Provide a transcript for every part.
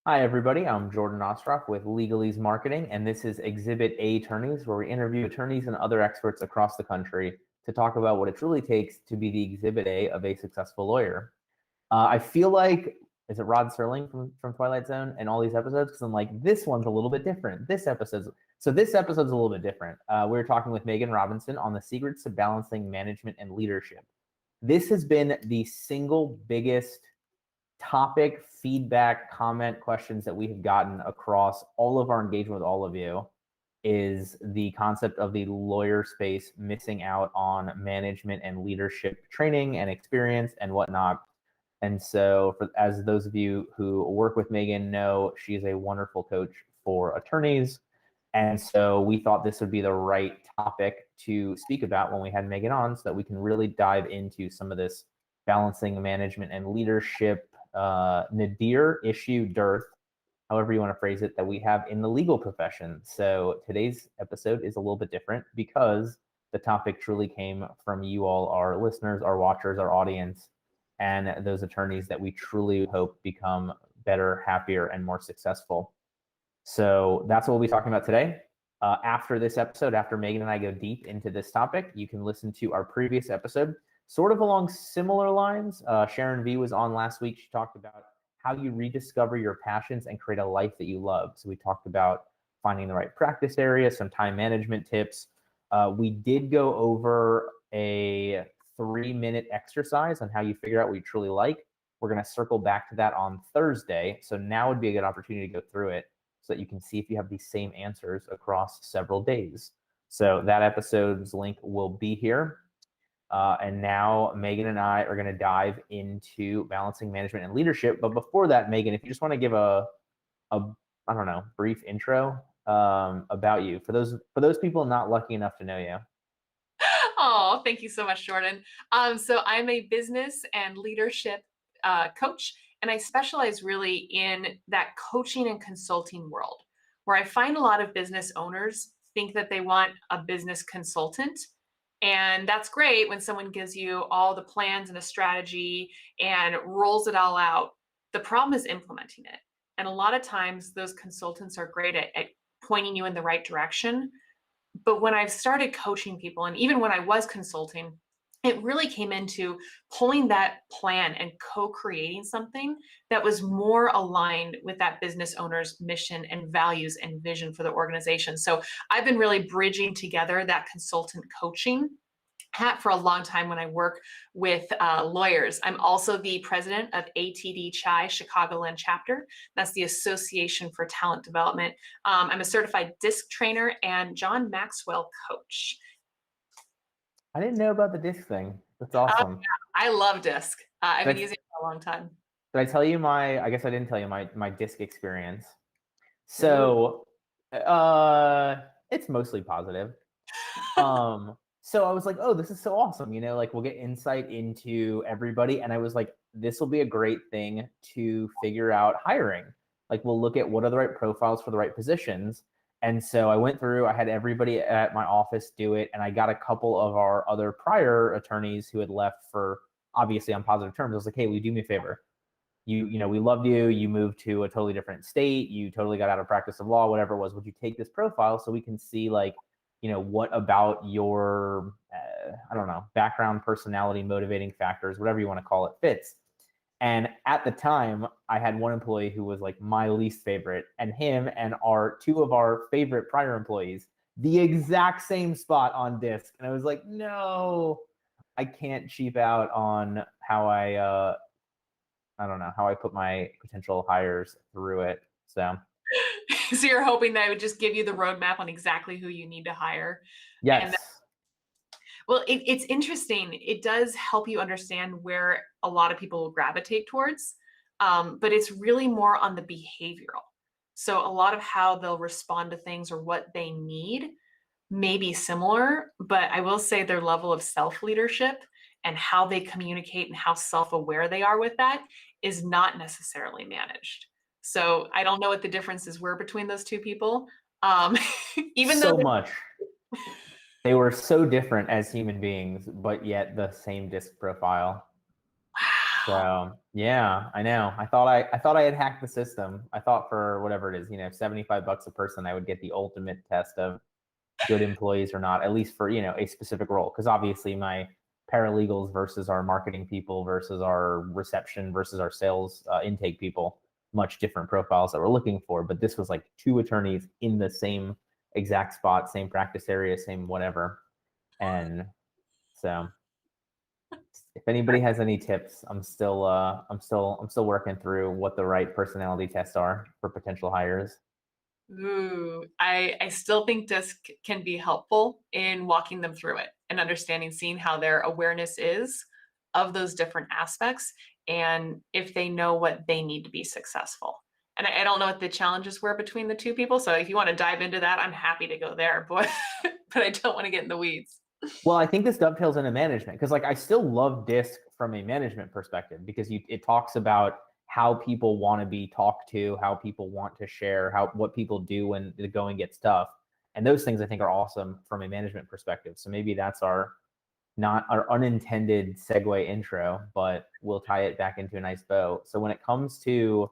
Hi, everybody. I'm Jordan Ostroff with LegalEase Marketing, and this is Exhibit A Attorneys, where we interview attorneys and other experts across the country to talk about what it truly takes to be the Exhibit A of a successful lawyer. I feel like, is it Rod Serling from Twilight Zone and all these episodes? Because I'm like, this one's a little bit different. This episode's a little bit different. We're talking with Megan Robinson on the secrets to balancing management and leadership. This has been the single biggest topic, feedback, comment, questions that we have gotten across all of our engagement with all of you is the concept of the lawyer space missing out on management and leadership training and experience and whatnot. And so as those of you who work with Megan know, she is a wonderful coach for attorneys. And so we thought this would be the right topic to speak about when we had Megan on so that we can really dive into some of this balancing management and leadership nadir, issue, dearth, however you want to phrase it, that we have in the legal profession. So today's episode is a little bit different because the topic truly came from you all, our listeners, our watchers, our audience, and those attorneys that we truly hope become better, happier, and more successful. So that's what we'll be talking about today. After this episode, after Megan and I go deep into this topic, you can listen to our previous episode, sort of along similar lines. Sharon V was on last week. She talked about how you rediscover your passions and create a life that you love. So we talked about finding the right practice area, some time management tips. We did go over a 3-minute exercise on how you figure out what you truly like. We're going to circle back to that on Thursday. So now would be a good opportunity to go through it so that you can see if you have these same answers across several days. So that episode's link will be here. And now Megan and I are going to dive into balancing management and leadership. But before that, Megan, if you just want to give a I don't know, brief intro about you for those people not lucky enough to know you. Oh, thank you so much, Jordan. So I'm a business and leadership coach, and I specialize really in that coaching and consulting world, where I find a lot of business owners think that they want a business consultant. And that's great when someone gives you all the plans and a strategy and rolls it all out. The problem is implementing it. And a lot of times those consultants are great at pointing you in the right direction. But when I've started coaching people, and even when I was consulting, it really came into pulling that plan and co-creating something that was more aligned with that business owner's mission and values and vision for the organization. So I've been really bridging together that consultant coaching hat for a long time when I work with lawyers. I'm also the president of ATD Chai Chicagoland chapter. That's the Association for Talent Development. I'm a certified DISC trainer and John Maxwell coach. I didn't know about the disc thing. That's awesome. Yeah, I love DISC. I've been using it for a long time. Did I tell you I guess I didn't tell you my disc experience. Ooh. So it's mostly positive. So I was like, oh, this is so awesome. Like we'll get insight into everybody. And I was like, this will be a great thing to figure out hiring. Like we'll look at what are the right profiles for the right positions. And so I went through, I had everybody at my office do it. And I got a couple of our other prior attorneys who had left for obviously on positive terms. I was like, hey, will you do me a favor? We loved you. You moved to a totally different state. You totally got out of practice of law, whatever it was. Would you take this profile so we can see like, what about your, I don't know, background, personality, motivating factors, whatever you want to call it, fits. And at the time, I had one employee who was like my least favorite, and him and two of our favorite prior employees, the exact same spot on disc. And I was like, no, I can't cheap out on how I don't know, how I put my potential hires through it. So You're hoping that I would just give you the roadmap on exactly who you need to hire. yes. And well, it's interesting. It does help you understand where a lot of people will gravitate towards, but it's really more on the behavioral. So a lot of how they'll respond to things or what they need may be similar, but I will say their level of self-leadership and how they communicate and how self-aware they are with that is not necessarily managed. So I don't know what the differences were between those two people. Even so though much. They were so different as human beings, but yet the same disc profile. So yeah, I know. I thought I had hacked the system. I thought for whatever it is, 75 bucks a person, I would get the ultimate test of good employees or not, at least for, a specific role. Because obviously my paralegals versus our marketing people versus our reception versus our sales intake people, much different profiles that we're looking for. But this was like two attorneys in the same exact spot, same practice area, same whatever. And so if anybody has any tips, I'm still working through what the right personality tests are for potential hires. Ooh, I still think DISC can be helpful in walking them through it and understanding, seeing how their awareness is of those different aspects and if they know what they need to be successful. And I don't know what the challenges were between the two people. So if you want to dive into that, I'm happy to go there, but but I don't want to get in the weeds. Well, I think this dovetails into management because, like, I still love DISC from a management perspective because it talks about how people want to be talked to, how people want to share, what people do when the going gets tough, and those things I think are awesome from a management perspective. So maybe that's our not our unintended segue intro, but we'll tie it back into a nice bow. So when it comes to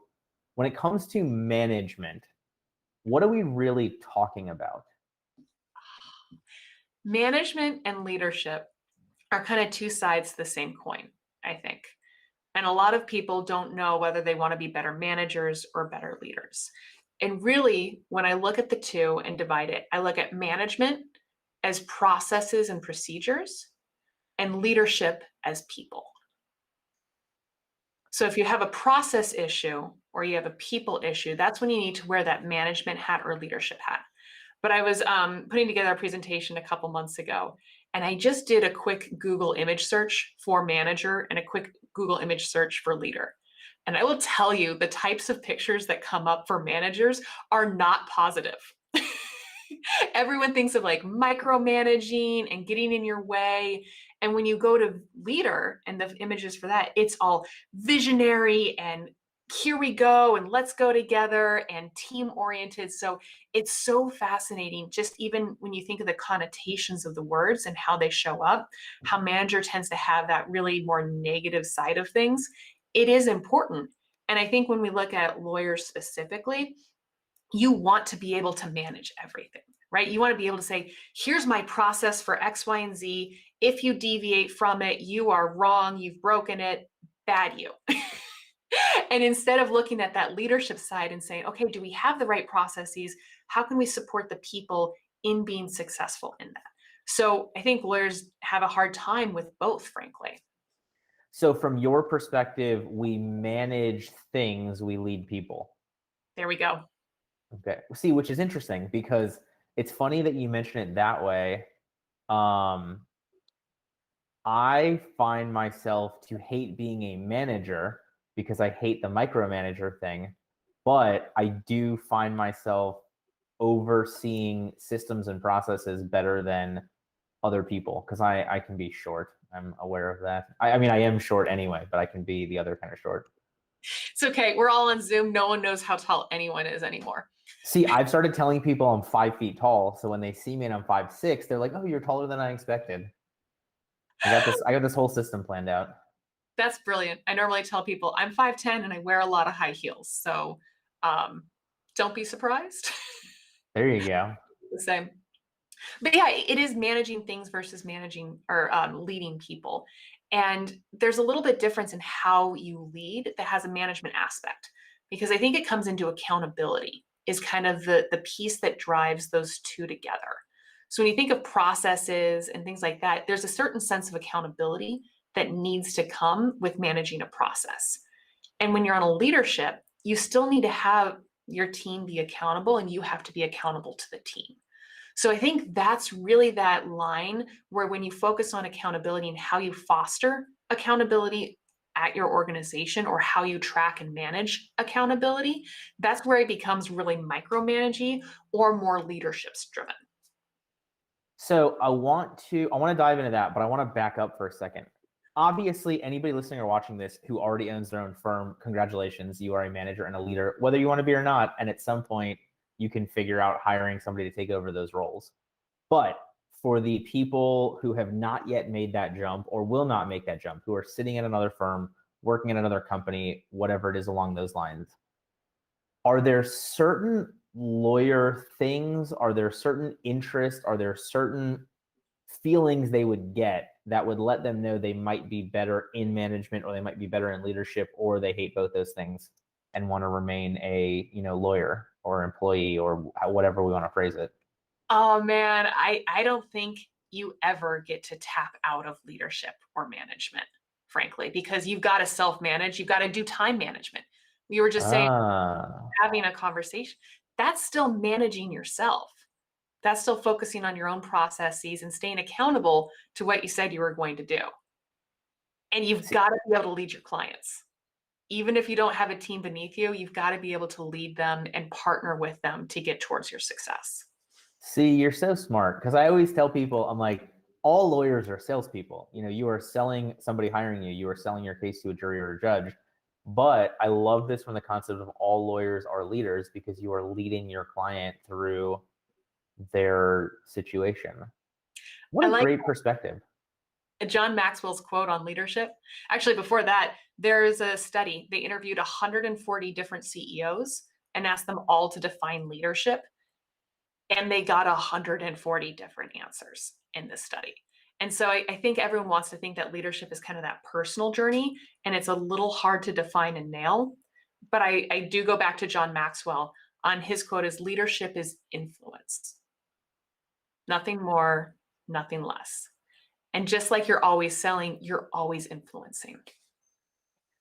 management, what are we really talking about? Management and leadership are kind of two sides to the same coin, I think. And a lot of people don't know whether they want to be better managers or better leaders. And really, when I look at the two and divide it, I look at management as processes and procedures and leadership as people. So if you have a process issue or you have a people issue, that's when you need to wear that management hat or leadership hat. But I was putting together a presentation a couple months ago, and I just did a quick Google image search for manager and a quick Google image search for leader. And I will tell you, the types of pictures that come up for managers are not positive. Everyone thinks of like micromanaging and getting in your way. And when you go to leader and the images for that, it's all visionary and here we go and let's go together and team oriented. So it's so fascinating, just even when you think of the connotations of the words and how they show up, how manager tends to have that really more negative side of things. It is important. And I think when we look at lawyers specifically, you want to be able to manage everything, right? You want to be able to say, here's my process for X, Y, and Z. If you deviate from it, you are wrong, you've broken it, bad you. And instead of looking at that leadership side and saying, okay, do we have the right processes? How can we support the people in being successful in that? So I think lawyers have a hard time with both, frankly. So from your perspective, we manage things, we lead people. There we go. Okay. See, which is interesting because it's funny that you mention it that way. I find myself to hate being a manager because I hate the micromanager thing, but I do find myself overseeing systems and processes better than other people because I can be short. I'm aware of that. I mean, I am short anyway, but I can be the other kind of short. It's okay. We're all on Zoom. No one knows how tall anyone is anymore. See, I've started telling people I'm 5 feet tall. So when they see me and I'm 5'6", they're like, "Oh, you're taller than I expected." I got this whole system planned out. That's brilliant. I normally tell people I'm 5'10" and I wear a lot of high heels. So don't be surprised. There you go. The same. But yeah, it is managing things versus managing or leading people. And there's a little bit difference in how you lead that has a management aspect, because I think it comes into accountability is kind of the piece that drives those two together. So when you think of processes and things like that, there's a certain sense of accountability that needs to come with managing a process. And when you're on a leadership, you still need to have your team be accountable and you have to be accountable to the team. So I think that's really that line where when you focus on accountability and how you foster accountability at your organization or how you track and manage accountability, that's where it becomes really micromanaging or more leadership driven. So I want to dive into that, but I want to back up for a second. Obviously, anybody listening or watching this who already owns their own firm, congratulations, you are a manager and a leader, whether you want to be or not. And at some point, you can figure out hiring somebody to take over those roles. But for the people who have not yet made that jump or will not make that jump, who are sitting at another firm working at another company, whatever it is along those lines. Are there certain lawyer things? Are there certain interests? Are there certain feelings they would get that would let them know they might be better in management, or they might be better in leadership, or they hate both those things and want to remain a lawyer or employee, or whatever we want to phrase it? Oh man, I don't think you ever get to tap out of leadership or management, frankly, because you've got to self-manage, you've got to do time management. We were just saying, Ah, having a conversation, that's still managing yourself. That's still focusing on your own processes and staying accountable to what you said you were going to do. And you've see, got to be able to lead your clients. Even if you don't have a team beneath you, you've got to be able to lead them and partner with them to get towards your success. see, you're so smart, because I always tell people, I'm like, all lawyers are salespeople. You are selling somebody hiring you. You are selling your case to a jury or a judge. But I love this from the concept of all lawyers are leaders, because you are leading your client through their situation. What I a like great perspective. John Maxwell's quote on leadership. Actually, before that, there's a study. They interviewed 140 different CEOs and asked them all to define leadership. And they got 140 different answers in this study. And so I think everyone wants to think that leadership is kind of that personal journey, and it's a little hard to define and nail. But I do go back to John Maxwell on his quote is leadership is influence. Nothing more, nothing less. And just like you're always selling, you're always influencing.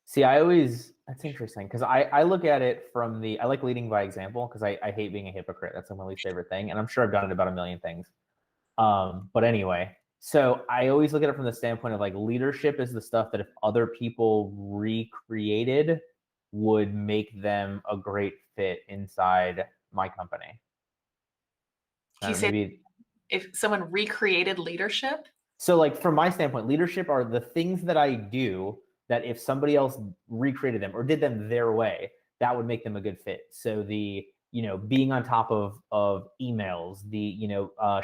See, that's interesting, because I look at it from I like leading by example, because I hate being a hypocrite. That's my least favorite thing. And I'm sure I've done it about a million things. But anyway, so I always look at it from the standpoint of like, leadership is the stuff that if other people recreated would make them a great fit inside my company. Can you say Maybe if someone recreated leadership? so, like, from my standpoint, leadership are the things that I do that if somebody else recreated them or did them their way, that would make them a good fit. So being on top of emails,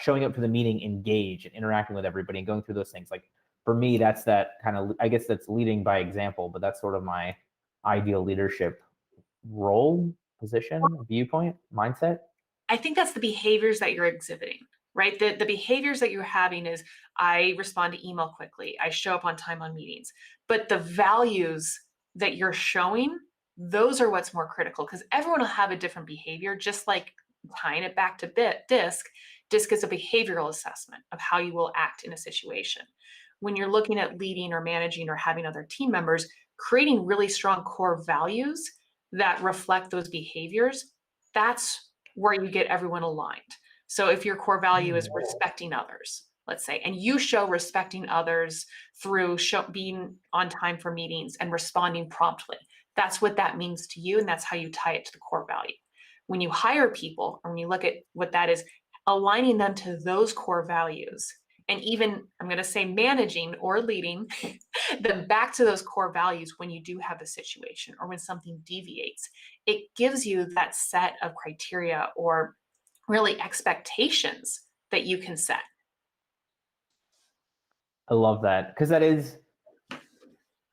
showing up to the meeting, engaged and interacting with everybody and going through those things. Like, for me, that's that kind of, I guess that's leading by example, but that's sort of my ideal leadership role, position, viewpoint, mindset. I think that's the behaviors that you're exhibiting, right? The behaviors that you're having is I respond to email quickly, I show up on time on meetings. But the values that you're showing, those are what's more critical, because everyone will have a different behavior, just like tying it back to DISC. DISC is a behavioral assessment of how you will act in a situation. When you're looking at leading or managing or having other team members, creating really strong core values that reflect those behaviors, that's where you get everyone aligned. So if your core value is respecting others, let's say, and you show respecting others through being on time for meetings and responding promptly, that's what that means to you, and that's how you tie it to the core value. When you hire people, or when you look at what that is, aligning them to those core values, and even I'm going to say managing or leading them back to those core values when you do have a situation or when something deviates, it gives you that set of criteria or really expectations that you can set. I love that, because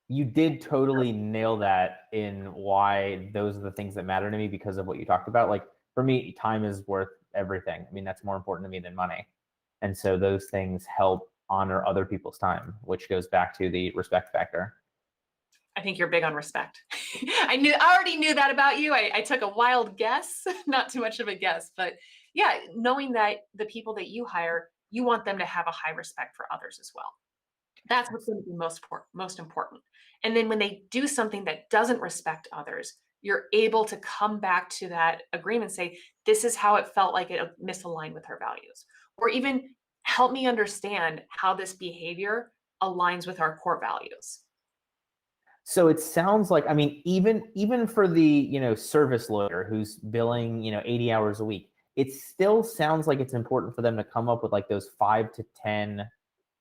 you did totally nail that in why those are the things that matter to me, because of what you talked about. Like, for me, time is worth everything. I mean, that's more important to me than money. And so those things help honor other people's time, which goes back to the respect factor. I think you're big on respect. I already knew that about you. I took a wild guess, not too much of a guess, but yeah, knowing that the people that you hire, you want them to have a high respect for others as well. That's what's going to be most important. And then when they do something that doesn't respect others, you're able to come back to that agreement and say, this is how it felt like it misaligned with her values. Or even help me understand how this behavior aligns with our core values. So it sounds like, I mean, even for the service lawyer who's billing 80 hours a week, it still sounds like it's important for them to come up with like those 5 to 10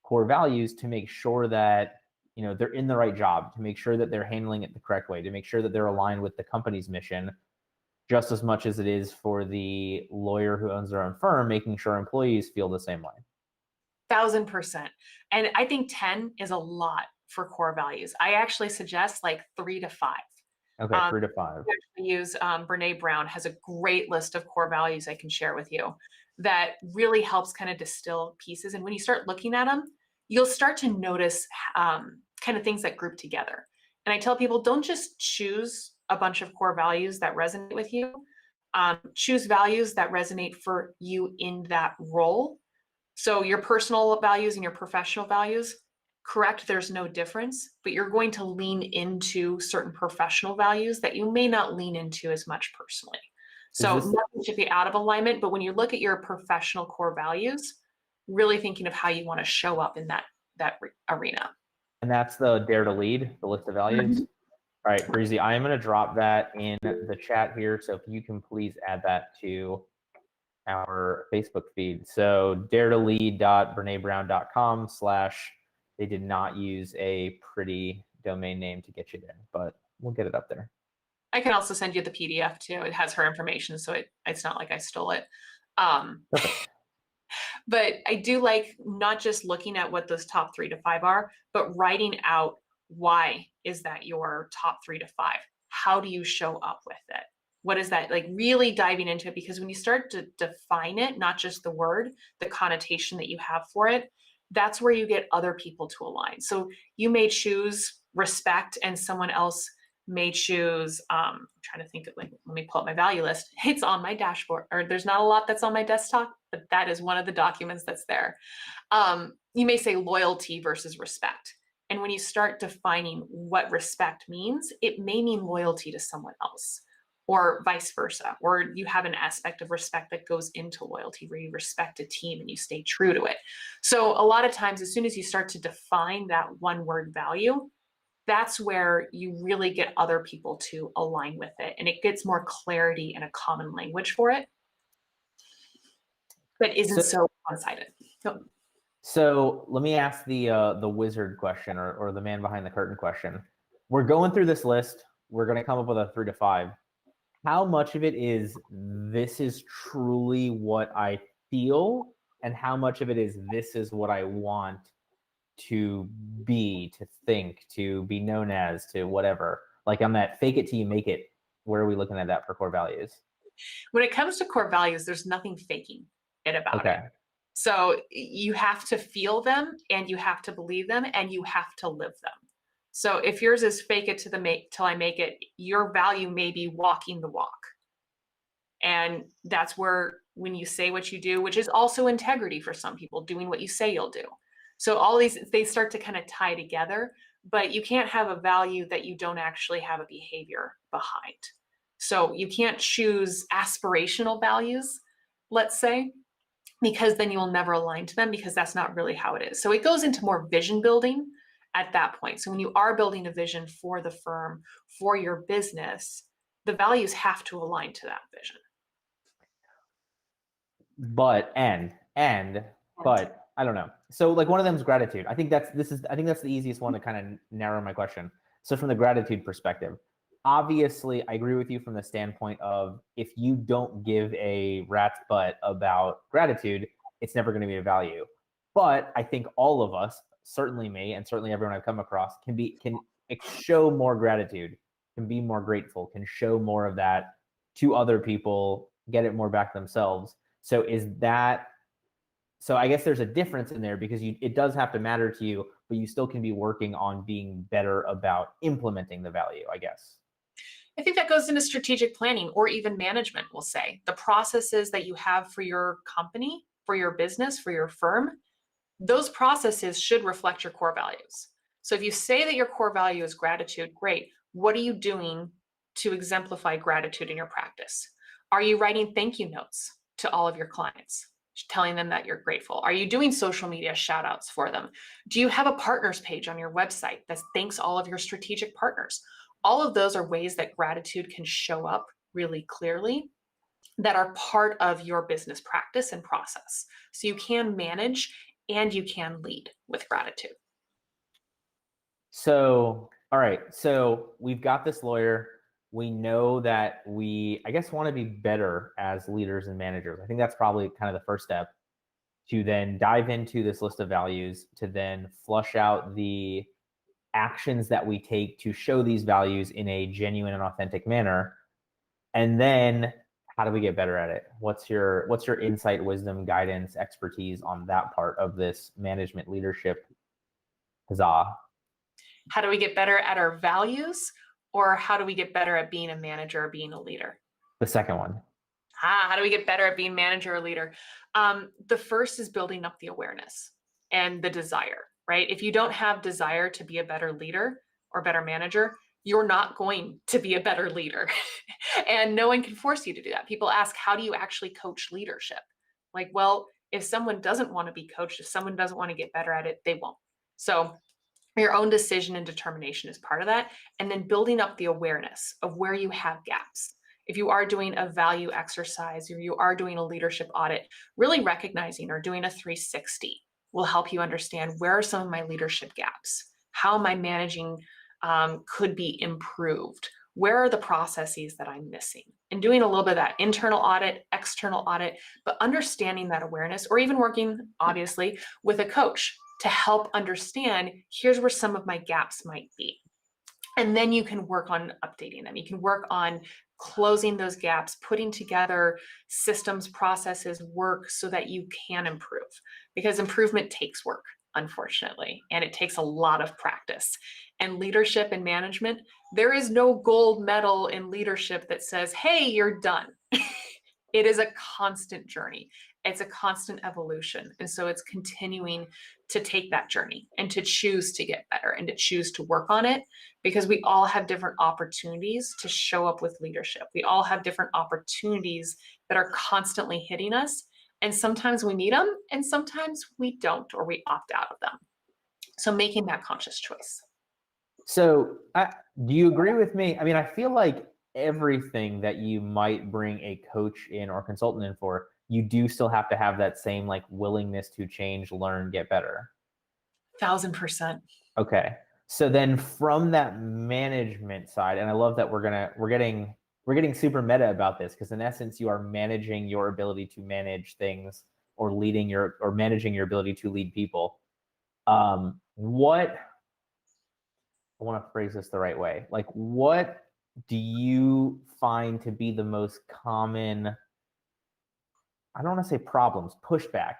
core values to make sure that they're in the right job, to make sure that they're handling it the correct way, to make sure that they're aligned with the company's mission, just as much as it is for the lawyer who owns their own firm, making sure employees feel the same way. 1,000%. And I think 10 is a lot for core values. I actually suggest like 3 to 5. Okay, 3 to 5. We actually use Brene Brown has a great list of core values I can share with you that really helps kind of distill pieces. And when you start looking at them, you'll start to notice kind of things that group together. And I tell people, don't just choose a bunch of core values that resonate with you. Choose values that resonate for you in that role. So your personal values and your professional values, correct, there's no difference, but you're going to lean into certain professional values that you may not lean into as much personally. So nothing should be out of alignment, but when you look at your professional core values, really thinking of how you want to show up in that arena. And that's the Dare to Lead, the list of values. All right, Breezy, I am going to drop that in the chat here. So if you can please add that to our Facebook feed. So daretolead.brenebrown.com/ they did not use a pretty domain name to get you there, but we'll get it up there. I can also send you the PDF too. It has her information, so it's not like I stole it. But I do like not just looking at what those top 3 to 5 are, but writing out why is that your top 3 to 5? How do you show up with it? What is that? Like really diving into it, because when you start to define it, not just the word, the connotation that you have for it, that's where you get other people to align. So you may choose respect and someone else may choose, I'm trying to think of, like, let me pull up my value list. It's on my dashboard, or there's not a lot that's on my desktop, but that is one of the documents that's there. You may say loyalty versus respect. And when you start defining what respect means, it may mean loyalty to someone else or vice versa. Or you have an aspect of respect that goes into loyalty where you respect a team and you stay true to it. So a lot of times, as soon as you start to define that one word value, that's where you really get other people to align with it. And it gets more clarity and a common language for it that isn't so one-sided. So let me ask the wizard question, or the man behind the curtain question. We're going through this list. We're going to come up with a 3 to 5. How much of it is this is truly what I feel, and how much of it is this is what I want to be, to think, to be known as, to whatever? Like on that fake it till you make it, where are we looking at that for core values? When it comes to core values, there's nothing faking it about it. So you have to feel them and you have to believe them and you have to live them. So if yours is fake it till I make it, your value may be walking the walk. And that's where, when you say what you do, which is also integrity for some people, doing what you say you'll do. So all these, they start to kind of tie together, but you can't have a value that you don't actually have a behavior behind. So you can't choose aspirational values, let's say, because then you will never align to them, because that's not really how it is. So it goes into more vision building at that point. So when you are building a vision for the firm, for your business, the values have to align to that vision. But I don't know. So like one of them is gratitude. I think that's the easiest one to kind of narrow my question. So from the gratitude perspective, obviously I agree with you from the standpoint of, if you don't give a rat's butt about gratitude, it's never going to be a value. But I think all of us, certainly me and certainly everyone I've come across, can show more gratitude, can be more grateful, can show more of that to other people, get it more back themselves. So I guess there's a difference in there, because it does have to matter to you, but you still can be working on being better about implementing the value, I guess. I think that goes into strategic planning, or even management, we'll say. The processes that you have for your company, for your business, for your firm, those processes should reflect your core values. So if you say that your core value is gratitude, great. What are you doing to exemplify gratitude in your practice? Are you writing thank you notes to all of your clients, telling them that you're grateful? Are you doing social media shout outs for them? Do you have a partners page on your website that thanks all of your strategic partners? All of those are ways that gratitude can show up really clearly, that are part of your business practice and process. So you can manage and you can lead with gratitude. So, all right. So we've got this lawyer. We know that we, I guess, want to be better as leaders and managers. I think that's probably kind of the first step, to then dive into this list of values, to then flush out the actions that we take to show these values in a genuine and authentic manner? And then how do we get better at it? What's your insight, wisdom, guidance, expertise on that part of this management leadership huzzah? How do we get better at our values, or how do we get better at being a manager or being a leader? The second one. How do we get better at being manager or leader? The first is building up the awareness and the desire, right? If you don't have desire to be a better leader or better manager, you're not going to be a better leader. And no one can force you to do that. People ask, how do you actually coach leadership? Like, well, if someone doesn't want to be coached, if someone doesn't want to get better at it, they won't. So your own decision and determination is part of that. And then building up the awareness of where you have gaps. If you are doing a value exercise or you are doing a leadership audit, really recognizing or doing a 360 will help you understand, where are some of my leadership gaps? How am I managing could be improved? Where are the processes that I'm missing? And doing a little bit of that internal audit, external audit, but understanding that awareness, or even working, obviously, with a coach to help understand, here's where some of my gaps might be. And then you can work on updating them. You can work on closing those gaps, putting together systems, processes, work so that you can improve. Because improvement takes work, unfortunately, and it takes a lot of practice. And leadership and management, there is no gold medal in leadership that says, hey, you're done. It is a constant journey. It's a constant evolution. And so it's continuing to take that journey and to choose to get better and to choose to work on it, because we all have different opportunities to show up with leadership. We all have different opportunities that are constantly hitting us. And sometimes we need them and sometimes we don't, or we opt out of them. So making that conscious choice. So do you agree with me? I mean, I feel like everything that you might bring a coach in or consultant in for, you do still have to have that same like willingness to change, learn, get better. 1000%. Okay. So then from that management side, and I love that we're getting super meta about this, because in essence you are managing your ability to manage things, or managing your ability to lead people. What, I want to phrase this the right way. Like, what do you find to be the most common, I don't want to say problems, pushback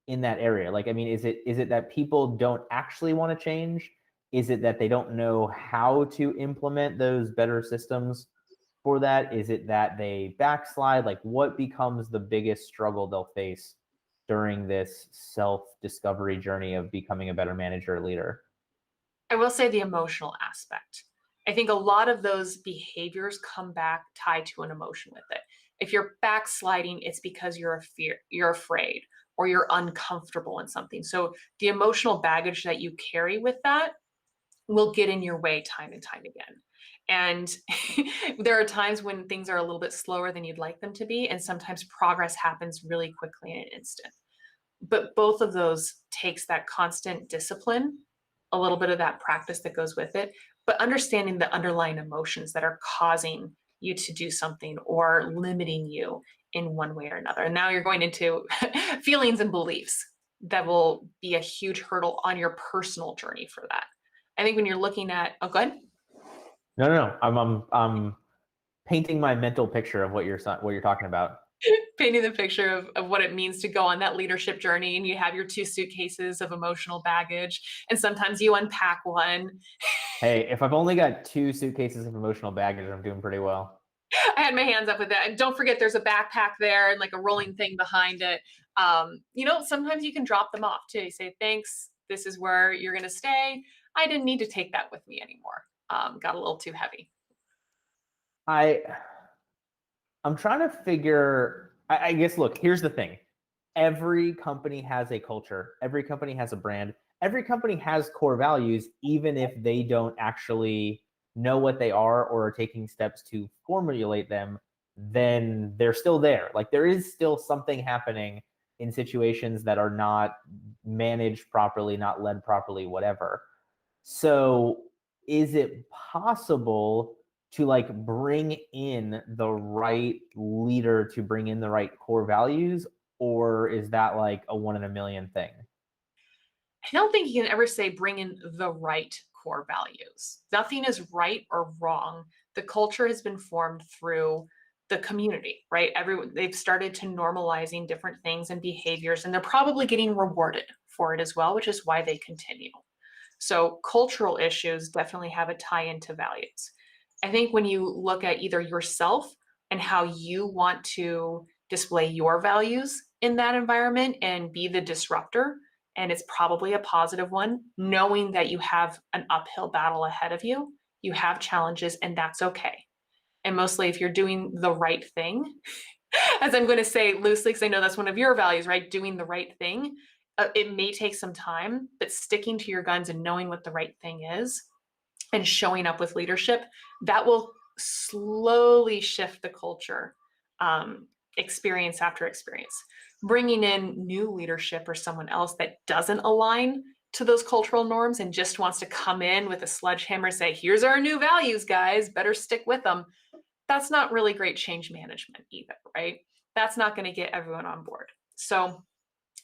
in that area? Like, I mean, is it that people don't actually want to change? Is it that they don't know how to implement those better systems for that? Is it that they backslide? Like, what becomes the biggest struggle they'll face during this self-discovery journey of becoming a better manager or leader? I will say the emotional aspect. I think a lot of those behaviors come back tied to an emotion with it. If you're backsliding, it's because you're afraid, or you're uncomfortable in something. So the emotional baggage that you carry with that will get in your way time and time again. And there are times when things are a little bit slower than you'd like them to be, and sometimes progress happens really quickly in an instant. But both of those takes that constant discipline, a little bit of that practice that goes with it, but understanding the underlying emotions that are causing you to do something or limiting you in one way or another. And now you're going into feelings and beliefs that will be a huge hurdle on your personal journey for that. I think when you're looking at, oh, go ahead. No. I'm painting my mental picture of what you're talking about. Painting the picture of what it means to go on that leadership journey, and you have your 2 suitcases of emotional baggage, and sometimes you unpack one. Hey, if I've only got 2 suitcases of emotional baggage, I'm doing pretty well. I had my hands up with that. And don't forget, there's a backpack there and like a rolling thing behind it. Sometimes you can drop them off too. You say, thanks, this is where you're going to stay. I didn't need to take that with me anymore. Got a little too heavy. I'm trying to figure, I guess, look, here's the thing. Every company has a culture. Every company has a brand. Every company has core values, even if they don't actually know what they are or are taking steps to formulate them, then they're still there. Like, there is still something happening in situations that are not managed properly, not led properly, whatever. So is it possible to like bring in the right leader to bring in the right core values, or is that like a 1 in a million thing? I don't think you can ever say bring in the right core values. Nothing is right or wrong. The culture has been formed through the community, right? They've started to normalizing different things and behaviors, and they're probably getting rewarded for it as well, which is why they continue. So cultural issues definitely have a tie into values. I think when you look at either yourself and how you want to display your values in that environment and be the disruptor, and it's probably a positive one, knowing that you have an uphill battle ahead of you, you have challenges, and that's okay. And mostly if you're doing the right thing, as I'm going to say loosely, because I know that's one of your values, right? Doing the right thing. It may take some time, but sticking to your guns and knowing what the right thing is and showing up with leadership, that will slowly shift the culture, experience after experience. Bringing in new leadership or someone else that doesn't align to those cultural norms and just wants to come in with a sledgehammer, say, here's our new values, guys, better stick with them. That's not really great change management either, right? That's not going to get everyone on board. So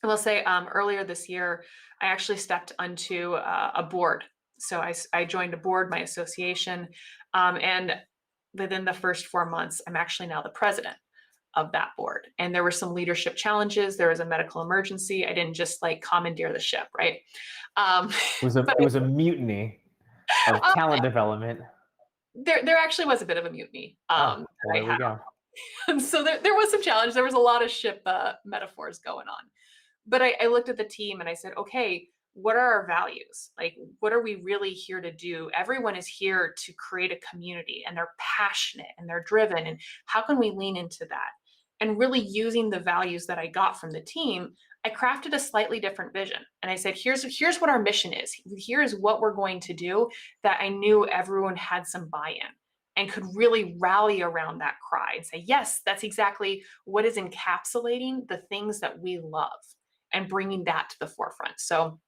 I will say earlier this year, I actually stepped onto a board. So I joined a board, my association, and within the first 4 months, I'm actually now the president of that board. And there were some leadership challenges. There was a medical emergency. I didn't just like commandeer the ship, right? It was a mutiny of talent development. There actually was a bit of a mutiny. Well, there we go. So there was some challenge. There was a lot of ship metaphors going on. But I looked at the team and I said, okay, what are our values? Like, what are we really here to do? Everyone is here to create a community and they're passionate and they're driven. And how can we lean into that? And really using the values that I got from the team, I crafted a slightly different vision. And I said, here's what our mission is. Here's what we're going to do, that I knew everyone had some buy-in and could really rally around that cry and say, yes, that's exactly what is encapsulating the things that we love and bringing that to the forefront. So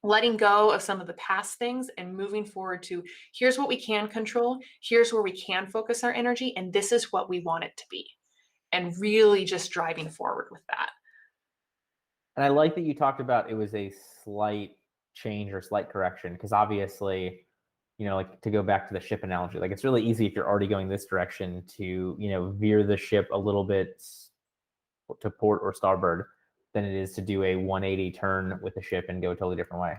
letting go of some of the past things and moving forward to here's what we can control, here's where we can focus our energy, and this is what we want it to be. And really just driving forward with that. And I like that you talked about it was a slight change or slight correction, because obviously, like to go back to the ship analogy, like it's really easy if you're already going this direction to, veer the ship a little bit to port or starboard than it is to do a 180 turn with the ship and go a totally different way.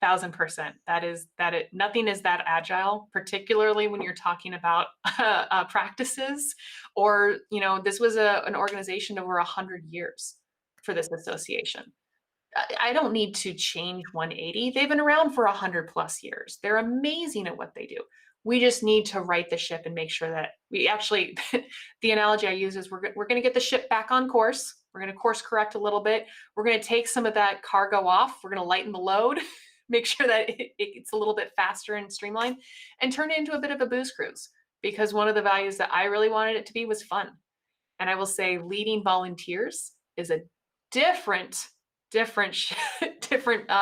1000%. Nothing is that agile, particularly when you're talking about practices or, this was an organization over 100 years for this association. I don't need to change 180. They've been around for 100 plus years. They're amazing at what they do. We just need to right the ship and make sure that we actually, the analogy I use is we're going to get the ship back on course. We're going to course correct a little bit. We're going to take some of that cargo off. We're going to lighten the load, make sure that it's a little bit faster and streamlined, and turn it into a bit of a booze cruise. Because one of the values that I really wanted it to be was fun. And I will say leading volunteers is a different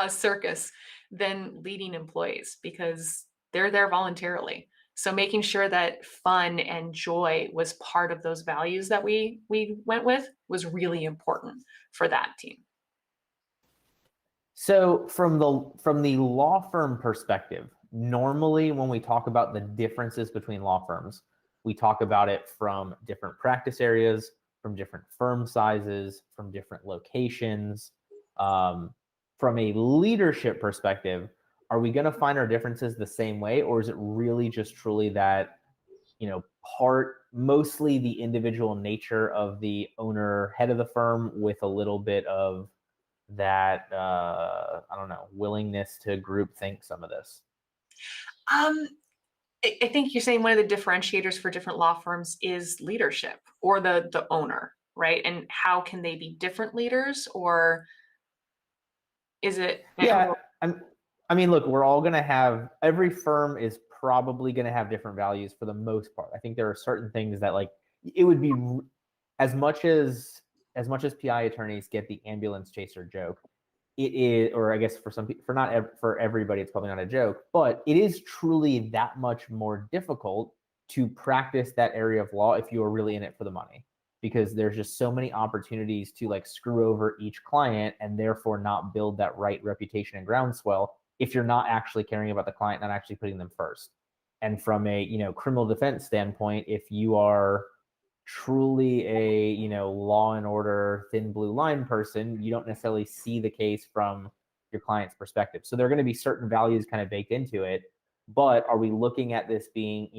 circus than leading employees, because they're there voluntarily. So making sure that fun and joy was part of those values that we went with was really important for that team. So from the law firm perspective, normally when we talk about the differences between law firms, we talk about it from different practice areas, from different firm sizes, from different locations. From a leadership perspective, are we going to find our differences the same way, or is it really just truly that, mostly the individual nature of the owner, head of the firm, with a little bit of that, willingness to group think some of this? I think you're saying one of the differentiators for different law firms is leadership or the owner, right? And how can they be different leaders, or is it? Yeah, look, we're all going to have, every firm is probably going to have different values for the most part. I think there are certain things that, like, it would be as much as PI attorneys get the ambulance chaser joke, it is, or I guess for some people, for everybody, it's probably not a joke, but it is truly that much more difficult to practice that area of law if you are really in it for the money, because there's just so many opportunities to like screw over each client and therefore not build that right reputation and groundswell if you're not actually caring about the client, not actually putting them first. And from a, criminal defense standpoint, if you are truly a, law and order thin blue line person, you don't necessarily see the case from your client's perspective. So there are going to be certain values kind of baked into it. But are we looking at this being,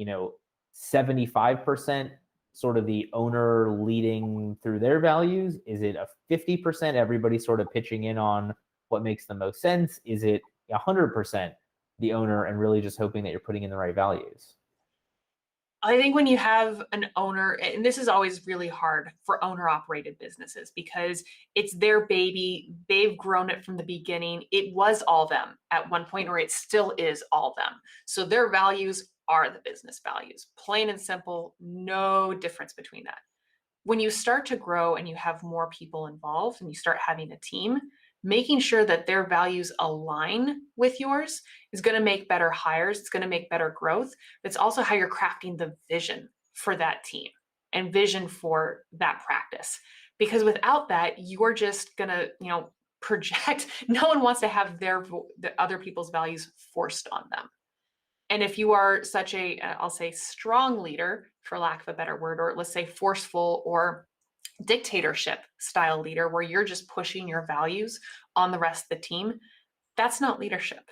75% sort of the owner leading through their values? Is it a 50% everybody sort of pitching in on what makes the most sense? Is it 100% the owner and really just hoping that you're putting in the right values? I think when you have an owner, and this is always really hard for owner operated businesses because it's their baby. They've grown it from the beginning. It was all them at one point, or it still is all them. So their values are the business values, plain and simple, no difference between that. When you start to grow and you have more people involved and you start having a team, making sure that their values align with yours is going to make better hires. It's going to make better growth. It's also how you're crafting the vision for that team and vision for that practice. Because without that, you're just going to, project. No one wants to have the other people's values forced on them. And if you are such a, I'll say, strong leader, for lack of a better word, or let's say forceful or dictatorship style leader, where you're just pushing your values on the rest of the team, that's not leadership,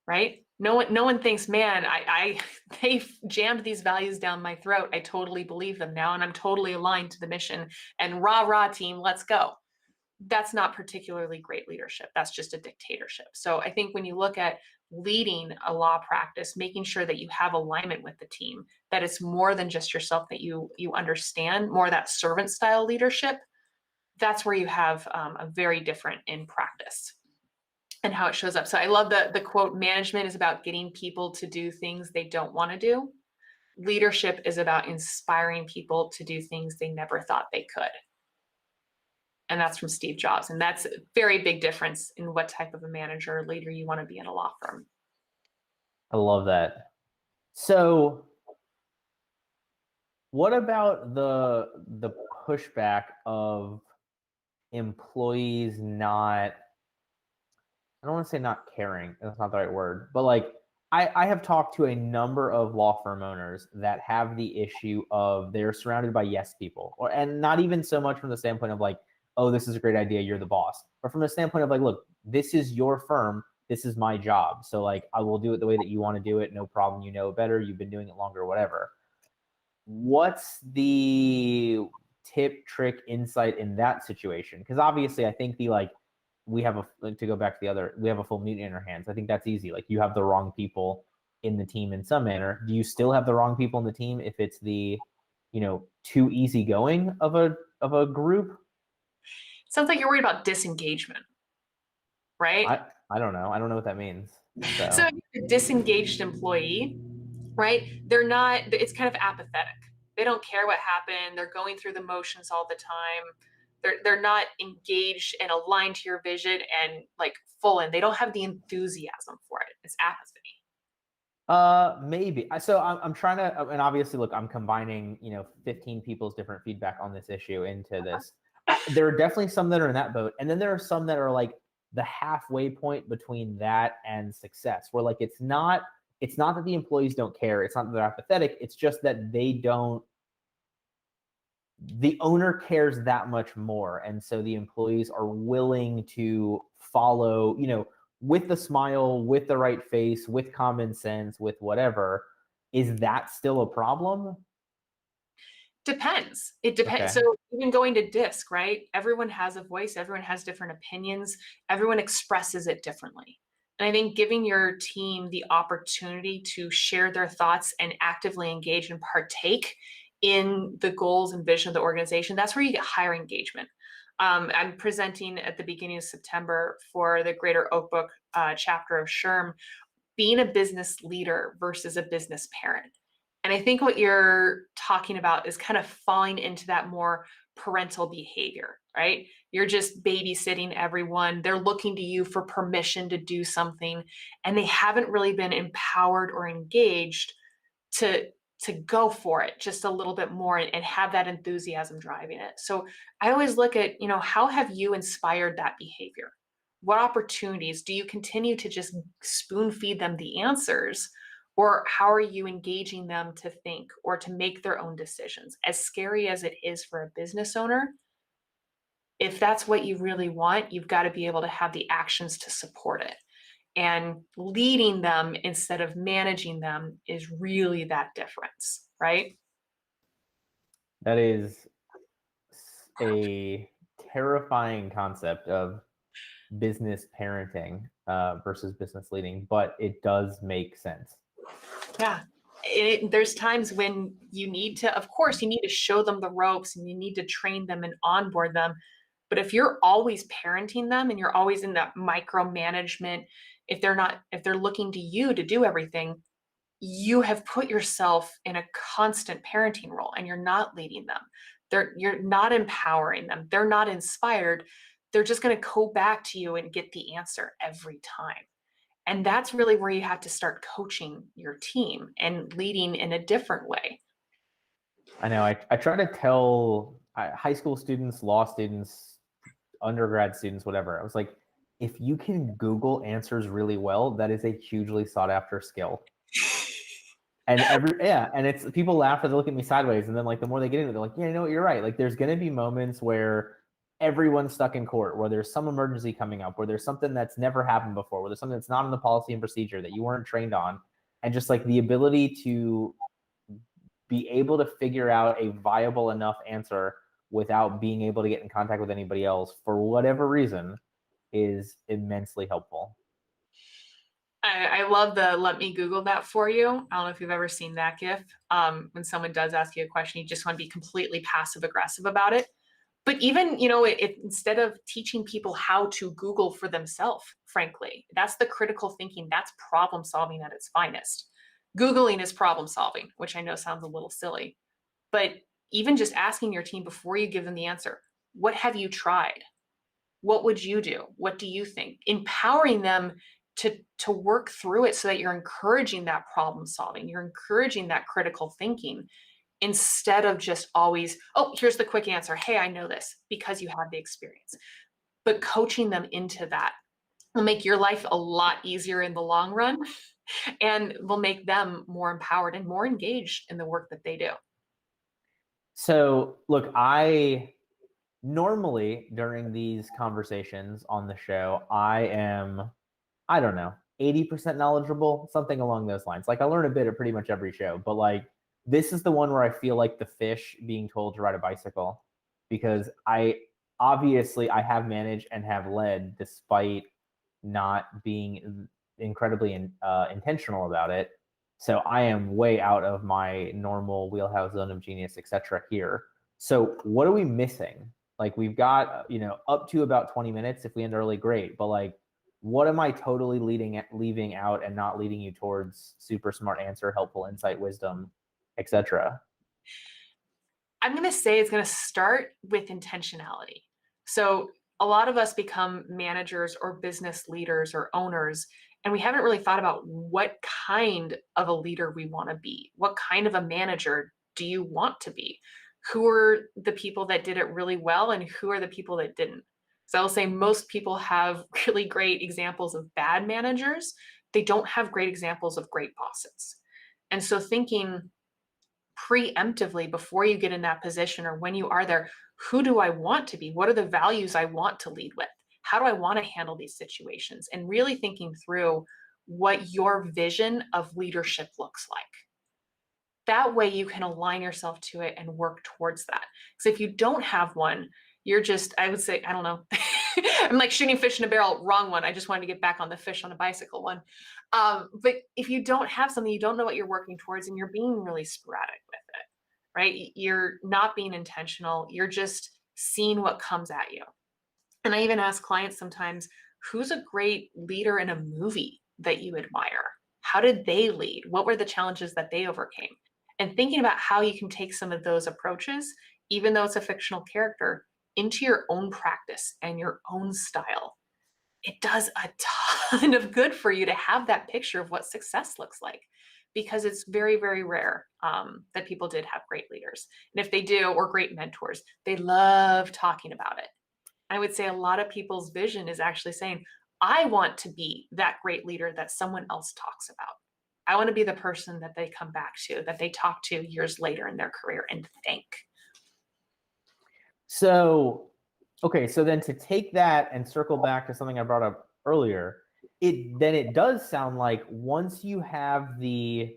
right? No one thinks, man, they jammed these values down my throat. I totally believe them now, and I'm totally aligned to the mission. And rah rah, team, let's go. That's not particularly great leadership. That's just a dictatorship. So I think when you look at leading a law practice, making sure that you have alignment with the team, that it's more than just yourself, that you understand more that servant style leadership, that's where you have a very different in practice and how it shows up. So I love the quote, management is about getting people to do things they don't want to do. Leadership is about inspiring people to do things they never thought they could. And that's from Steve Jobs. And that's a very big difference in what type of a manager or leader you want to be in a law firm. I love that. So what about the pushback of employees not, I don't want to say not caring, that's not the right word, but like I have talked to a number of law firm owners that have the issue of they're surrounded by yes people, and not even so much from the standpoint of like, oh, this is a great idea, you're the boss, but from the standpoint of like, look, this is your firm, this is my job, so like I will do it the way that you want to do it, no problem, you know better, you've been doing it longer, whatever. What's the tip, trick, insight in that situation? Because obviously I think the like, we have to go back to the other, we have a full mutiny in our hands. I think that's easy. Like you have the wrong people in the team in some manner. Do you still have the wrong people in the team if it's the, too easygoing of a group? Sounds like you're worried about disengagement, right? I don't know. I don't know what that means. So So a disengaged employee, right? It's kind of apathetic. They don't care what happened. They're going through the motions all the time. They're not engaged and aligned to your vision and like full in. They don't have the enthusiasm for it. It's apathy. Maybe. So I'm trying to, and obviously, look, I'm combining, 15 people's different feedback on this issue into this. There are definitely some that are in that boat, and then there are some that are like the halfway point between that and success, where like it's not that the employees don't care, it's not that they're apathetic, it's just that the owner cares that much more, and so the employees are willing to follow, with the smile, with the right face, with common sense, with whatever. Is that still a problem? Depends. It depends. Okay. So even going to disc, right? Everyone has a voice, everyone has different opinions, everyone expresses it differently. And I think giving your team the opportunity to share their thoughts and actively engage and partake in the goals and vision of the organization, that's where you get higher engagement. I'm presenting at the beginning of September for the Greater Oak Book chapter of SHRM, being a business leader versus a business parent. And I think what you're talking about is kind of falling into that more parental behavior, right? You're just babysitting everyone. They're looking to you for permission to do something, and they haven't really been empowered or engaged to go for it just a little bit more and have that enthusiasm driving it. So I always look at, how have you inspired that behavior? What opportunities? Do you continue to just spoon feed them the answers? Or how are you engaging them to think or to make their own decisions? As scary as it is for a business owner, if that's what you really want, you've got to be able to have the actions to support it. And leading them instead of managing them is really that difference, right? That is a terrifying concept of business parenting versus business leading, but it does make sense. Yeah. There's times when you need to, of course, you need to show them the ropes and you need to train them and onboard them. But if you're always parenting them and you're always in that micromanagement, if they're looking to you to do everything, you have put yourself in a constant parenting role and you're not leading them. You're not empowering them. They're not inspired. They're just going to go back to you and get the answer every time. And that's really where you have to start coaching your team and leading in a different way. I know. I try to tell high school students, law students, undergrad students, whatever. I was like, if you can Google answers really well, that is a hugely sought after skill. And and it's people laugh or they look at me sideways, and then like the more they get into it, they're like, yeah, you know what, you're right. Like there's gonna be moments where everyone's stuck in court, where there's some emergency coming up, where there's something that's never happened before, where there's something that's not in the policy and procedure that you weren't trained on, and just like the ability to be able to figure out a viable enough answer without being able to get in contact with anybody else for whatever reason is immensely helpful. I love the let me Google that for you. I don't know if you've ever seen that GIF. When someone does ask you a question, you just want to be completely passive aggressive about it. But even, instead of teaching people how to Google for themselves, frankly, that's the critical thinking. That's problem solving at its finest. Googling is problem solving, which I know sounds a little silly. But even just asking your team before you give them the answer, what have you tried? What would you do? What do you think? Empowering them to work through it so that you're encouraging that problem solving, you're encouraging that critical thinking instead of just always, oh, here's the quick answer. Hey, I know this because you have the experience. But coaching them into that will make your life a lot easier in the long run and will make them more empowered and more engaged in the work that they do. So, look, I normally during these conversations on the show, I don't know, 80% knowledgeable, something along those lines. Like I learn a bit at pretty much every show, but like this is the one where I feel like the fish being told to ride a bicycle because I have managed and have led despite not being incredibly intentional about it. So I am way out of my normal wheelhouse zone of genius, etc. here. So what are we missing? Like we've got, up to about 20 minutes. If we end early, great. But like, what am I totally leaving out and not leading you towards super smart answer, helpful insight, wisdom, etc.? I'm going to say it's going to start with intentionality. So a lot of us become managers or business leaders or owners, and we haven't really thought about what kind of a leader we want to be. What kind of a manager do you want to be? Who are the people that did it really well and who are the people that didn't? So I'll say most people have really great examples of bad managers. They don't have great examples of great bosses. And so thinking preemptively before you get in that position or when you are there, who do I want to be? What are the values I want to lead with? How do I want to handle these situations? And really thinking through what your vision of leadership looks like. That way you can align yourself to it and work towards that. Because if you don't have one, you're just, I would say, I don't know. I'm like shooting fish in a barrel, wrong one. I just wanted to get back on the fish on a bicycle one. But if you don't have something, you don't know what you're working towards and you're being really sporadic with it, right? You're not being intentional. You're just seeing what comes at you. And I even ask clients sometimes, who's a great leader in a movie that you admire? How did they lead? What were the challenges that they overcame? And thinking about how you can take some of those approaches, even though it's a fictional character, into your own practice and your own style. It does a ton of good for you to have that picture of what success looks like because it's very, very rare that people did have great leaders. And if they do, or great mentors, they love talking about it. I would say a lot of people's vision is actually saying, I want to be that great leader that someone else talks about. I want to be the person that they come back to, that they talk to years later in their career and thank. So, okay, so then to take that and circle back to something I brought up earlier, it does sound like once you have the,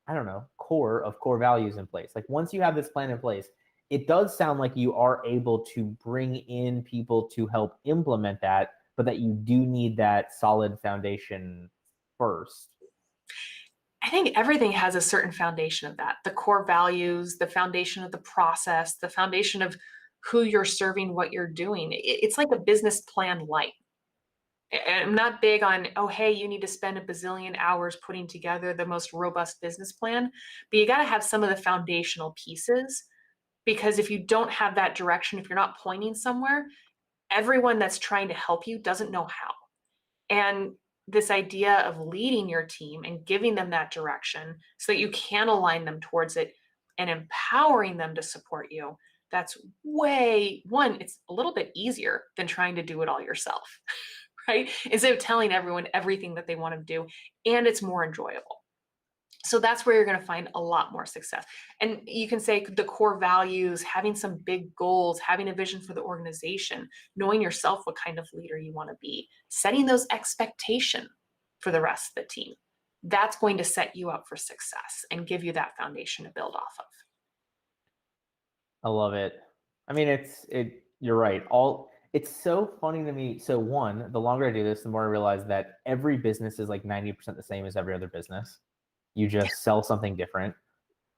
I don't know, core values in place, like once you have this plan in place, it does sound like you are able to bring in people to help implement that, but that you do need that solid foundation first. I think everything has a certain foundation of that, the core values, the foundation of the process, the foundation of who you're serving, what you're doing. It's like a business plan light. I'm not big on, oh, hey, you need to spend a bazillion hours putting together the most robust business plan, but you got to have some of the foundational pieces, because if you don't have that direction, if you're not pointing somewhere, everyone that's trying to help you doesn't know how. And this idea of leading your team and giving them that direction so that you can align them towards it and empowering them to support you, that's way one, it's a little bit easier than trying to do it all yourself, right? Instead of telling everyone everything that they want to do, and it's more enjoyable. So that's where you're going to find a lot more success. And you can say the core values, having some big goals, having a vision for the organization, knowing yourself what kind of leader you want to be, setting those expectations for the rest of the team. That's going to set you up for success and give you that foundation to build off of. I love it. I mean, you're right. It's so funny to me. So one, the longer I do this, the more I realize that every business is like 90% the same as every other business. You just sell something different.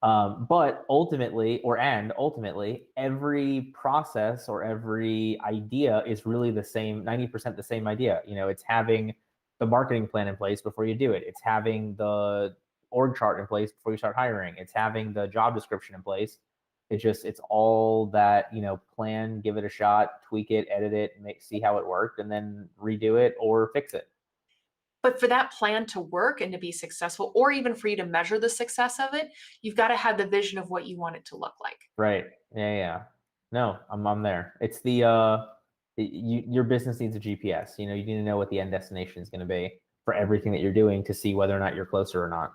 But ultimately, every process or every idea is really the same, 90% the same idea. It's having the marketing plan in place before you do it. It's having the org chart in place before you start hiring. It's having the job description in place. It's all that, plan, give it a shot, tweak it, edit it, see how it worked, and then redo it or fix it. But for that plan to work and to be successful, or even for you to measure the success of it, you've got to have the vision of what you want it to look like. Right. Yeah. Yeah. No, I'm there. It's your business needs a GPS. You need to know what the end destination is going to be for everything that you're doing to see whether or not you're closer or not.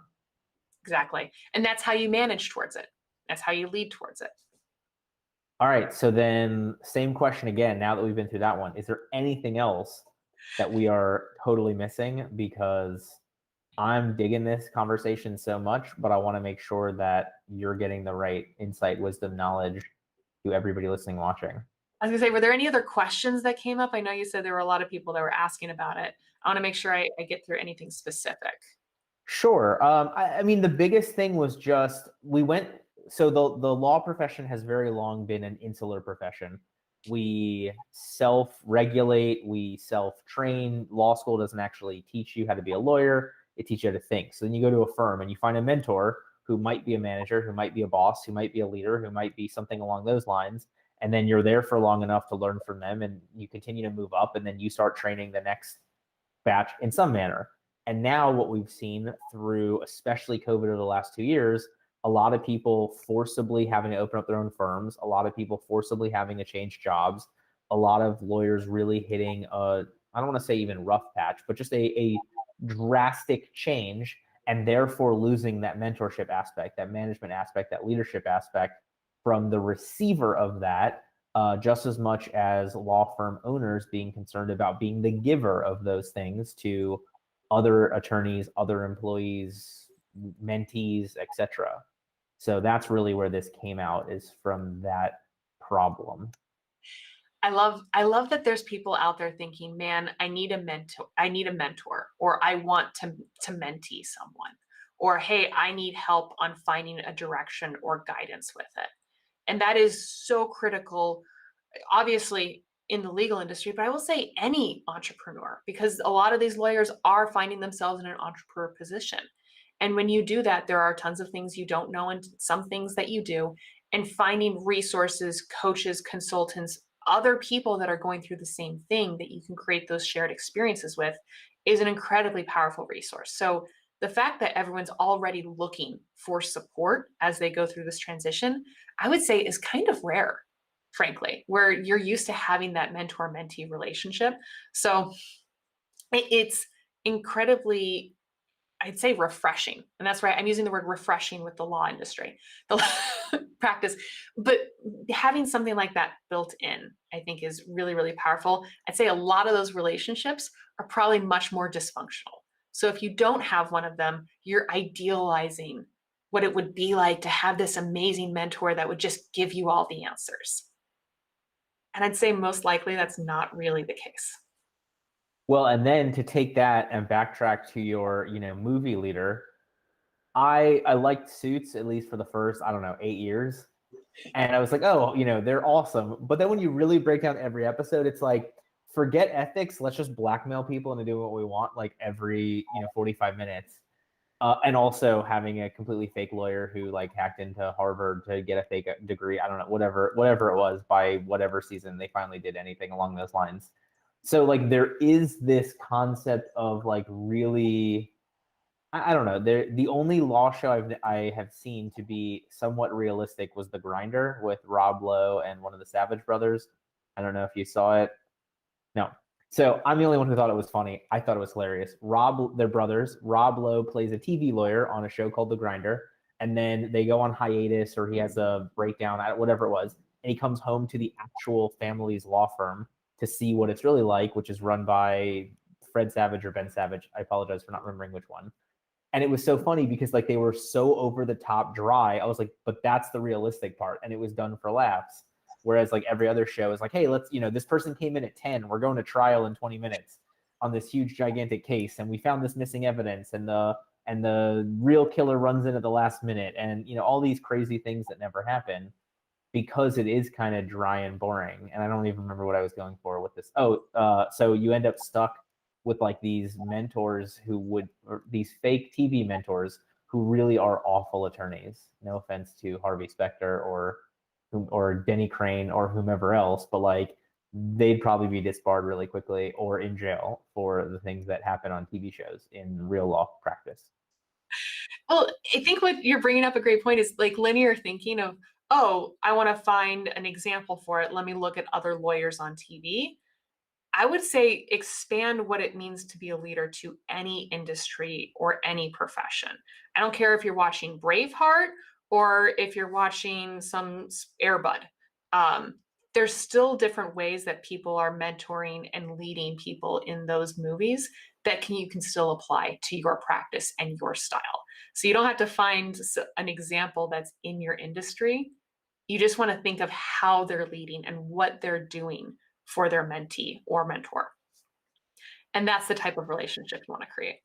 Exactly. And that's how you manage towards it. That's how you lead towards it. All right. So then same question again, now that we've been through that one, is there anything else that we are totally missing? Because I'm digging this conversation so much, but I want to make sure that you're getting the right insight, wisdom, knowledge to everybody listening, watching. I was gonna say, were there any other questions that came up? I know you said there were a lot of people that were asking about it. I want to make sure I get through anything specific. Sure. I mean, the biggest thing was just so the law profession has very long been an insular profession. We self-regulate, we self-train. Law school doesn't actually teach you how to be a lawyer. It teaches you how to think. So then you go to a firm and you find a mentor who might be a manager, who might be a boss, who might be a leader, who might be something along those lines. And then you're there for long enough to learn from them, and you continue to move up, and then you start training the next batch in some manner. And now what we've seen through especially COVID over the last 2 years, a lot of people forcibly having to open up their own firms, a lot of people forcibly having to change jobs, a lot of lawyers really hitting I don't want to say even rough patch, but just a drastic change, and therefore losing that mentorship aspect, that management aspect, that leadership aspect from the receiver of that, just as much as law firm owners being concerned about being the giver of those things to other attorneys, other employees, mentees, etc. So that's really where this came out, is from that problem. I love that there's people out there thinking, man, I need a mentor, or I want to mentee someone, or hey, I need help on finding a direction or guidance with it. And that is so critical, obviously in the legal industry, but I will say any entrepreneur, because a lot of these lawyers are finding themselves in an entrepreneur position. And when you do that, there are tons of things you don't know and some things that you do. And finding resources, coaches, consultants, other people that are going through the same thing that you can create those shared experiences with is an incredibly powerful resource. So the fact that everyone's already looking for support as they go through this transition, I would say is kind of rare. frankly, where you're used to having that mentor-mentee relationship. So it's incredibly, I'd say, refreshing. And that's right. I'm using the word refreshing with the law industry, the practice. But having something like that built in, I think, is really, really powerful. I'd say a lot of those relationships are probably much more dysfunctional. So if you don't have one of them, you're idealizing what it would be like to have this amazing mentor that would just give you all the answers. And I'd say most likely that's not really the case. Well, and then to take that and backtrack to your, movie leader, I liked Suits at least for the first, I don't know, 8 years. And I was like, oh, they're awesome. But then when you really break down every episode, it's like, forget ethics. Let's just blackmail people into doing what we want, like every, 45 minutes. And also having a completely fake lawyer who like hacked into Harvard to get a fake degree. I don't know, whatever it was by whatever season they finally did anything along those lines. So like there is this concept of like really, I don't know. The only law show I have seen to be somewhat realistic was The Grinder with Rob Lowe and one of the Savage brothers. I don't know if you saw it. No. So I'm the only one who thought it was funny. I thought it was hilarious. They're brothers. Rob Lowe plays a TV lawyer on a show called The Grinder, and then they go on hiatus or he has a breakdown, whatever it was, and he comes home to the actual family's law firm to see what it's really like, which is run by Fred Savage or Ben Savage. I apologize for not remembering which one. And it was so funny because like they were so over the top dry. I was like, but that's the realistic part, and it was done for laughs. Whereas like every other show is like, hey, let's, this person came in at 10. We're going to trial in 20 minutes on this huge, gigantic case. And we found this missing evidence and the real killer runs in at the last minute. And, all these crazy things that never happen because it is kind of dry and boring. And I don't even remember what I was going for with this. So you end up stuck with like these mentors or these fake TV mentors who really are awful attorneys. No offense to Harvey Specter or Denny Crane or whomever else, but like they'd probably be disbarred really quickly or in jail for the things that happen on TV shows in real law practice. Well, I think what you're bringing up a great point is like linear thinking of, oh, I want to find an example for it. Let me look at other lawyers on TV. I would say expand what it means to be a leader to any industry or any profession. I don't care if you're watching Braveheart or if you're watching some Airbud. There's still different ways that people are mentoring and leading people in those movies that you can still apply to your practice and your style. So you don't have to find an example that's in your industry. You just want to think of how they're leading and what they're doing for their mentee or mentor. And that's the type of relationship you want to create.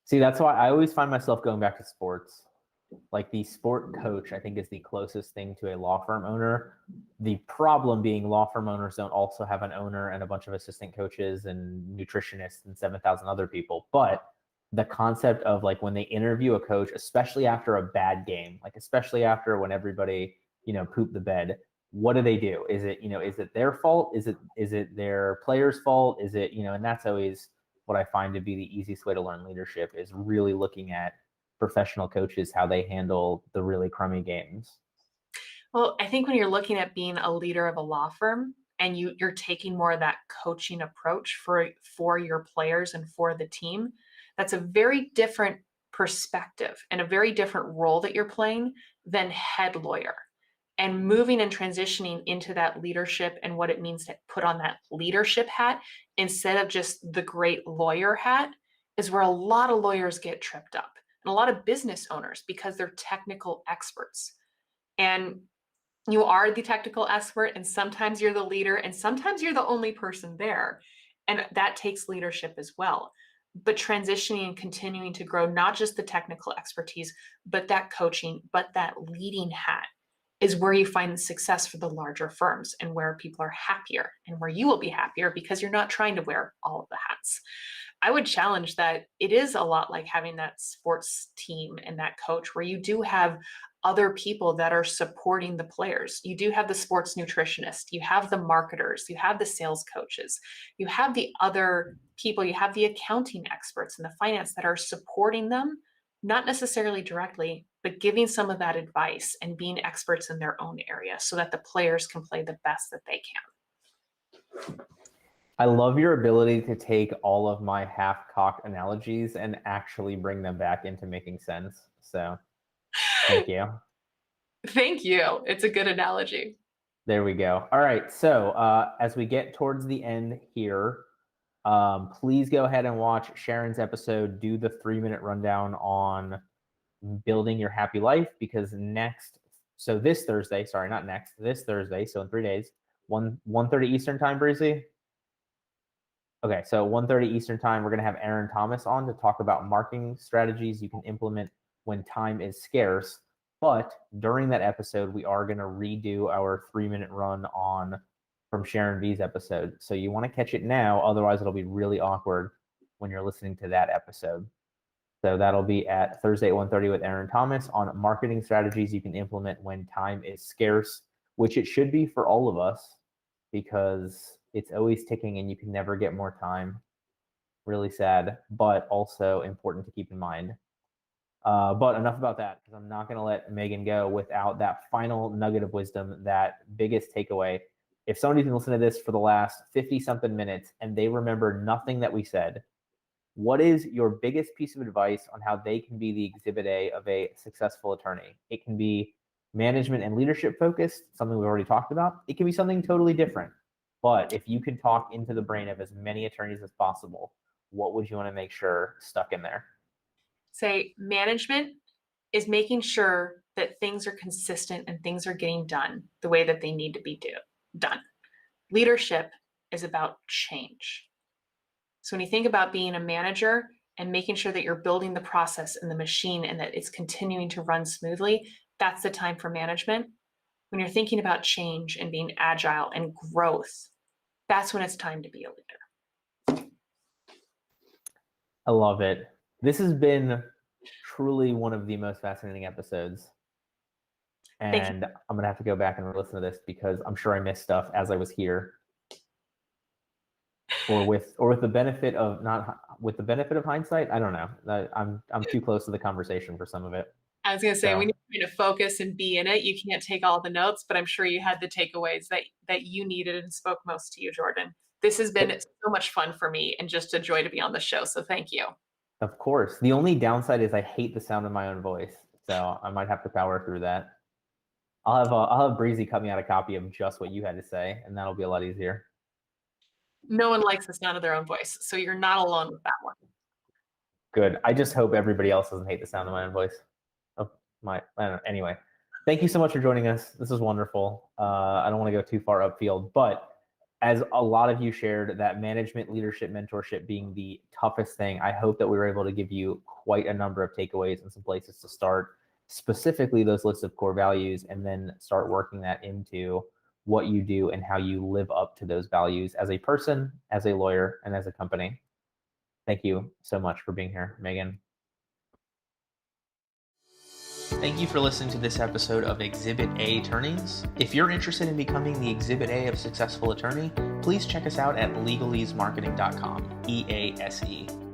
See, that's why I always find myself going back to sports. Like the sport coach, I think, is the closest thing to a law firm owner. The problem being law firm owners don't also have an owner and a bunch of assistant coaches and nutritionists and 7,000 other people. But the concept of like when they interview a coach, especially after a bad game, like especially after when everybody, pooped the bed, what do they do? Is it their fault? Is it their player's fault? Is it, and that's always what I find to be the easiest way to learn leadership is really looking at professional coaches, how they handle the really crummy games. Well, I think when you're looking at being a leader of a law firm and you're taking more of that coaching approach for your players and for the team, that's a very different perspective and a very different role that you're playing than head lawyer. And moving and transitioning into that leadership and what it means to put on that leadership hat instead of just the great lawyer hat is where a lot of lawyers get tripped up and a lot of business owners because they're technical experts. And you are the technical expert, and sometimes you're the leader, and sometimes you're the only person there. And that takes leadership as well. But transitioning and continuing to grow not just the technical expertise, but that coaching, but that leading hat is where you find the success for the larger firms and where people are happier and where you will be happier because you're not trying to wear all of the hats. I would challenge that it is a lot like having that sports team and that coach where you do have other people that are supporting the players. You do have the sports nutritionist, you have the marketers, you have the sales coaches, you have the other people, you have the accounting experts and the finance that are supporting them, not necessarily directly, but giving some of that advice and being experts in their own area so that the players can play the best that they can. I love your ability to take all of my half-cocked analogies and actually bring them back into making sense. So thank you. Thank you. It's a good analogy. There we go. All right. So as we get towards the end here, please go ahead and watch Sharon's episode, do the 3-minute rundown on building your happy life, because this Thursday, this Thursday, so in 3 days, 1:30 Eastern time, Breezy? Okay, so 1:30 Eastern time, we're going to have Aaron Thomas on to talk about marketing strategies you can implement when time is scarce. But during that episode, we are going to redo our 3-minute run from Sharon V's episode. So you want to catch it now, otherwise it'll be really awkward when you're listening to that episode. So that'll be at Thursday at 1:30 with Aaron Thomas on marketing strategies you can implement when time is scarce, which it should be for all of us, because it's always ticking and you can never get more time. Really sad, but also important to keep in mind. But enough about that, because I'm not going to let Megan go without that final nugget of wisdom, that biggest takeaway. If somebody's been listening to this for the last 50-something minutes and they remember nothing that we said, what is your biggest piece of advice on how they can be the exhibit A of a successful attorney? It can be management and leadership focused, something we've already talked about. It can be something totally different. But if you can talk into the brain of as many attorneys as possible, what would you want to make sure stuck in there? Say management is making sure that things are consistent and things are getting done the way that they need to be done. Leadership is about change. So when you think about being a manager and making sure that you're building the process and the machine and that it's continuing to run smoothly, that's the time for management. When you're thinking about change and being agile and growth, that's when it's time to be a leader. I love it. This has been truly one of the most fascinating episodes. And I'm going to have to go back and listen to this because I'm sure I missed stuff as I was here. Or with the benefit of hindsight, I don't know. I'm too close to the conversation for some of it. I was going to say, we need to focus and be in it. You can't take all the notes, but I'm sure you had the takeaways that you needed and spoke most to you, Jordan. This has been so much fun for me and just a joy to be on the show. So thank you. Of course. The only downside is I hate the sound of my own voice. So I might have to power through that. I'll have Breezy cut me out a copy of just what you had to say, and that'll be a lot easier. No one likes the sound of their own voice, so you're not alone with that one. Good. I just hope everybody else doesn't hate the sound of my own voice. I don't know. Anyway, thank you so much for joining us. This is wonderful. I don't want to go too far upfield, but as a lot of you shared, that management, leadership, mentorship being the toughest thing, I hope that we were able to give you quite a number of takeaways and some places to start, specifically those lists of core values, and then start working that into what you do and how you live up to those values as a person, as a lawyer, and as a company. Thank you so much for being here, Megan. Thank you for listening to this episode of Exhibit A Attorneys. If you're interested in becoming the Exhibit A of successful attorney, please check us out at LegalEaseMarketing.com, EASE.